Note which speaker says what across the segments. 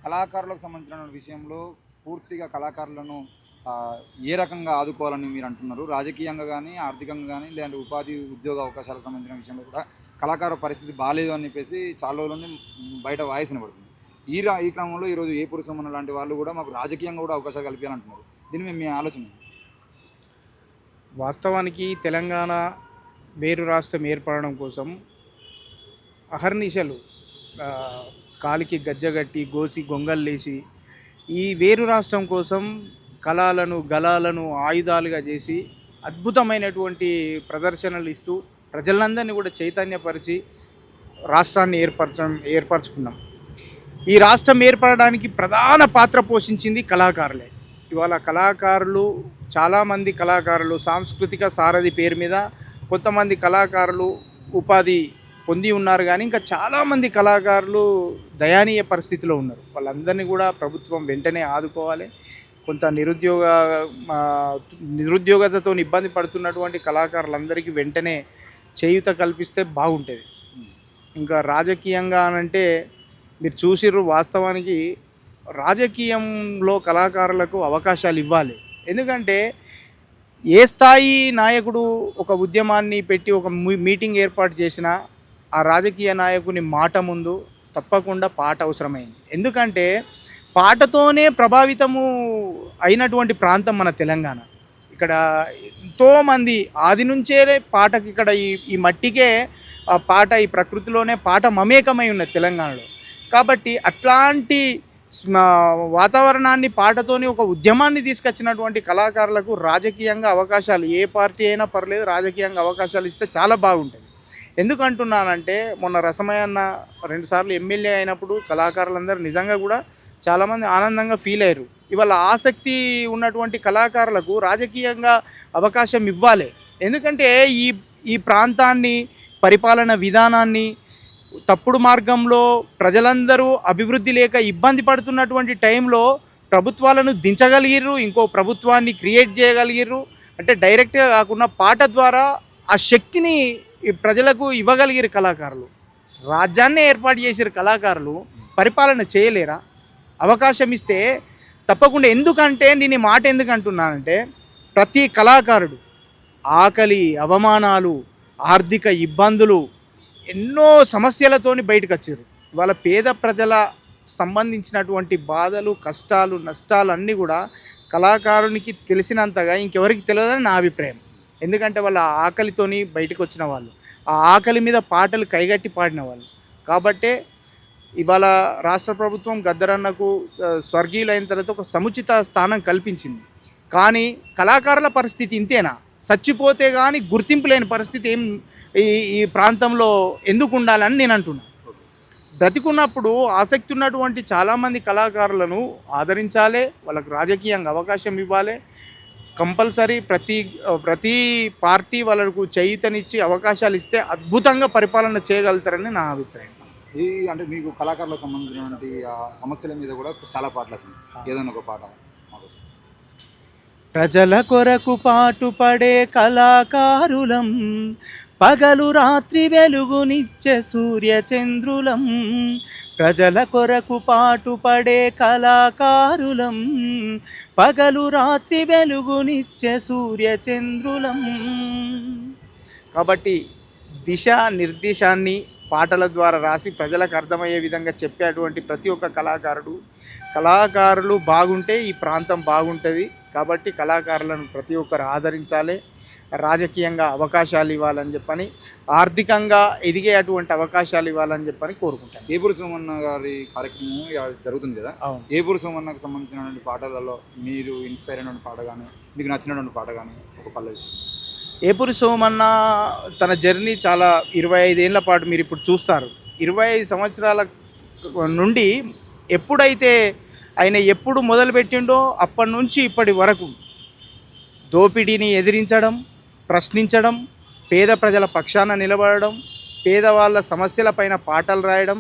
Speaker 1: కళాకారులకు సంబంధించిన విషయంలో పూర్తిగా కళాకారులను ఏ రకంగా ఆదుకోవాలని మీరు అంటున్నారు? రాజకీయంగా గానీ, ఆర్థికంగా గానీ, లేదంటే ఉపాధి, ఉద్యోగ అవకాశాలకు సంబంధించిన విషయంలో కూడా కళాకారుల పరిస్థితి బాలేదు అని చెప్పేసి చాలా రోజుల నుండి బయట వాయిస్ వినబడుతుంది. ఈ క్రమంలో ఈరోజు ఏపూరి సోమన్న లాంటి వాళ్ళు కూడా మాకు రాజకీయంగా కూడా అవకాశాలు కల్పియాలంటున్నారు. దీని మీద మీ ఆలోచన ఏంటి?
Speaker 2: వాస్తవానికి తెలంగాణ వేరు రాష్ట్రం ఏర్పడడం కోసం అహర్నిశలు ఆ, కాలికి గజ్జగట్టి గోసి గొంగల్లేసి ఈ వేరు రాష్ట్రం కోసం కళాలను గళాలను ఆయుధాలుగా చేసి అద్భుతమైనటువంటి ప్రదర్శనలు ఇస్తూ ప్రజలందరినీ కూడా చైతన్యపరిచి రాష్ట్రాన్ని ఏర్పరచుకున్నాం. ఈ రాష్ట్రం ఏర్పడడానికి ప్రధాన పాత్ర పోషించింది కళాకారులే. ఇవాళ కళాకారులు చాలామంది కళాకారులు సాంస్కృతిక సారథి పేరు మీద కొంతమంది కళాకారులు ఉపాధి పొంది ఉన్నారు, కానీ ఇంకా చాలామంది కళాకారులు దయనీయ పరిస్థితిలో ఉన్నారు. వాళ్ళందరినీ కూడా ప్రభుత్వం వెంటనే ఆదుకోవాలి. కొంత నిరుద్యోగతతో ఇబ్బంది పడుతున్నటువంటి కళాకారులందరికీ వెంటనే చేయూత కల్పిస్తే బాగుంటుంది. ఇంకా రాజకీయంగా అంటే మీరు చూసిర్రు, వాస్తవానికి రాజకీయంలో కళాకారులకు అవకాశాలు ఇవ్వాలి. ఎందుకంటే ఏ స్థాయి నాయకుడు ఒక ఉద్యమాన్ని పెట్టి ఒక మీటింగ్ ఏర్పాటు చేసినా ఆ రాజకీయ నాయకుని మాట ముందు తప్పకుండా పాట అవసరమైంది. ఎందుకంటే పాటతోనే ప్రభావితము అయినటువంటి ప్రాంతం మన తెలంగాణ. ఇక్కడ ఎంతోమంది ఆది నుంచే పాటకి ఇక్కడ ఈ మట్టికే ఆ పాట, ఈ ప్రకృతిలోనే పాట మమేకమై ఉన్నది తెలంగాణలో. కాబట్టి అట్లాంటి వాతావరణాన్ని పాటతోని ఒక ఉద్యమాన్ని తీసుకొచ్చినటువంటి కళాకారులకు రాజకీయంగా అవకాశాలు, ఏ పార్టీ అయినా పర్లేదు, రాజకీయంగా అవకాశాలు ఇస్తే చాలా బాగుంటుంది. ఎందుకంటున్నానంటే మొన్న రసమయ్య 2 సార్లు ఎమ్మెల్యే అయినప్పుడు కళాకారులందరూ నిజంగా కూడా చాలామంది ఆనందంగా ఫీల్ అయ్యారు. ఇవాళ ఆసక్తి ఉన్నటువంటి కళాకారులకు రాజకీయంగా అవకాశం ఇవ్వాలి. ఎందుకంటే ఈ ఈ ప్రాంతాన్ని, పరిపాలన విధానాన్ని తప్పుడు మార్గంలో ప్రజలందరూ అభివృద్ధి లేక ఇబ్బంది పడుతున్నటువంటి టైంలో ప్రభుత్వాలను దించగలిగిర్రు, ఇంకో ప్రభుత్వాన్ని క్రియేట్ చేయగలిగిర్రు. అంటే డైరెక్ట్గా కాకుండా పాట ద్వారా ఆ శక్తిని ఈ ప్రజలకు ఇవ్వగలిగిరు కళాకారులు. రాజ్యాన్ని ఏర్పాటు చేసిన కళాకారులు పరిపాలన చేయలేరా? అవకాశం ఇస్తే తప్పకుండా. ఎందుకంటే నేను ఈ మాట ఎందుకు అంటున్నానంటే ప్రతి కళాకారుడు ఆకలి, అవమానాలు, ఆర్థిక ఇబ్బందులు, ఎన్నో సమస్యలతోని బయటకు వచ్చారు. ఇవాళ పేద ప్రజల సంబంధించినటువంటి బాధలు, కష్టాలు, నష్టాలు అన్నీ కూడా కళాకారునికి తెలిసినంతగా ఇంకెవరికి తెలియదని నా అభిప్రాయం. ఎందుకంటే వాళ్ళ ఆకలితోని బయటకు వచ్చిన వాళ్ళు, ఆ ఆకలి మీద పాటలు కైగట్టి పాడిన వాళ్ళు. కాబట్టే ఇవాళ రాష్ట్ర ప్రభుత్వం గద్దరన్నకు స్వర్గీయులైన తర్వాత ఒక సముచిత స్థానం కల్పించింది. కానీ కళాకారుల పరిస్థితి ఇంతేనా? చచ్చిపోతే కానీ గుర్తింపు లేని పరిస్థితి ఈ ప్రాంతంలో ఎందుకు ఉండాలని నేను అంటున్నాను. బ్రతికున్నప్పుడు ఆసక్తి ఉన్నటువంటి చాలామంది కళాకారులను ఆదరించాలి, వాళ్ళకు రాజకీయంగా అవకాశం ఇవ్వాలి. కంపల్సరీ ప్రతి పార్టీ వాళ్ళకు చేయూతనిచ్చి అవకాశాలు ఇస్తే అద్భుతంగా పరిపాలన చేయగలుగుతారని నా అభిప్రాయం.
Speaker 1: అంటే మీకు కళాకారులకు సంబంధించినటువంటి సమస్యల మీద కూడా చాలా పాటలు వచ్చినాయి. ఏదైనా ఒక పాట మాకోసం.
Speaker 2: ప్రజల కొరకు పాటుపడే కళాకారులం, పగలు రాత్రి వెలుగునిచ్చే సూర్యచంద్రులం. ప్రజల కొరకు పాటుపడే కళాకారులం, పగలు రాత్రి వెలుగునిచ్చే సూర్యచంద్రులం. కాబట్టి దిశ నిర్దేశాన్ని పాటల ద్వారా రాసి ప్రజలకు అర్థమయ్యే విధంగా చెప్పేటువంటి ప్రతి ఒక్క కళాకారులు బాగుంటే ఈ ప్రాంతం బాగుంటుంది. కాబట్టి కళాకారులను ప్రతి ఒక్కరు ఆదరించాలి, రాజకీయంగా అవకాశాలు ఇవ్వాలని చెప్పని, ఆర్థికంగా ఎదిగే అటువంటి అవకాశాలు ఇవ్వాలని చెప్పని కోరుకుంటాను.
Speaker 1: ఏపూరి సోమన్న గారి కార్యక్రమం జరుగుతుంది కదా.
Speaker 2: అవును.
Speaker 1: ఏపూరి సోమన్నకు సంబంధించినటువంటి పాటలలో మీరు ఇన్స్పైర్ అయినటువంటి పాట కానీ, మీకు నచ్చినటువంటి పాట కానీ ఒక పల్లవి.
Speaker 2: ఏపూరి సోమన్న తన జర్నీ చాలా 25 ఏళ్ల పాటు మీరు ఇప్పుడు చూస్తారు. 25 సంవత్సరాల నుండి ఎప్పుడైతే ఆయన ఎప్పుడు మొదలుపెట్టిండో అప్పటి నుంచి ఇప్పటి వరకు దోపిడీని ఎదిరించడం, ప్రశ్నించడం, పేద ప్రజల పక్షాన నిలబడడం, పేదవాళ్ళ సమస్యలపైన పాటలు రాయడం,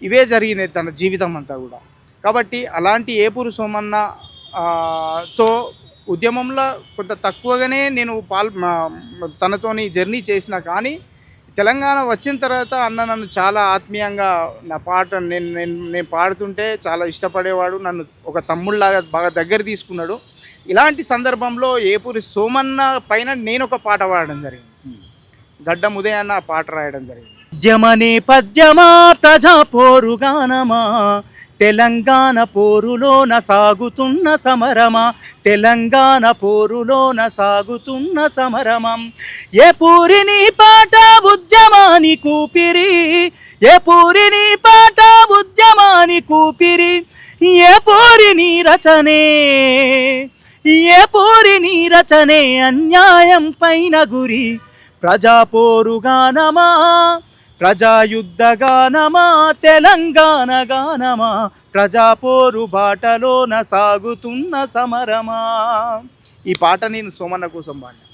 Speaker 2: ఇవే జరిగినాయి తన జీవితం అంతా కూడా. కాబట్టి అలాంటి ఏపూరి సోమన్న తో ఉద్యమంలో కొంత తక్కువగానే నేను తనతోని జర్నీ చేసిన, కానీ తెలంగాణ వచ్చిన తర్వాత అన్న నన్ను చాలా ఆత్మీయంగా నా పాట నేను పాడుతుంటే చాలా ఇష్టపడేవాడు, నన్ను ఒక తమ్ముళ్ళలాగా బాగా దగ్గర తీసుకున్నాడు. ఇలాంటి సందర్భంలో ఏపూరి సోమన్న పైన నేను ఒక పాట పాడడం జరిగింది. గడ్డం ఉదయాన్న ఆ పాట రాయడం జరిగింది.
Speaker 3: ఉద్యమనే పద్యమా ప్రజా పోరుగానమా తెలంగాణ పోరులోన సాగుతున్న సమరమా తెలంగాణ పోరులోన సాగుతున్న సమరమం ఏ పూరిని పాట ఉద్యమాని కూపిరి ఏ పూరిని పాట ఉద్యమాని కూపిరి ఏ పూరిని రచనే ఏ పూరిని రచనే అన్యాయం పైన గురి ప్రజా పోరుగానమా ప్రజాయుద్ధగానమా తెలంగాణ గానమా ప్రజాపోరు బాటలోన సాగుతున్న సమరమా. ఈ పాట నేను సోమన్న కోసం పాడినా.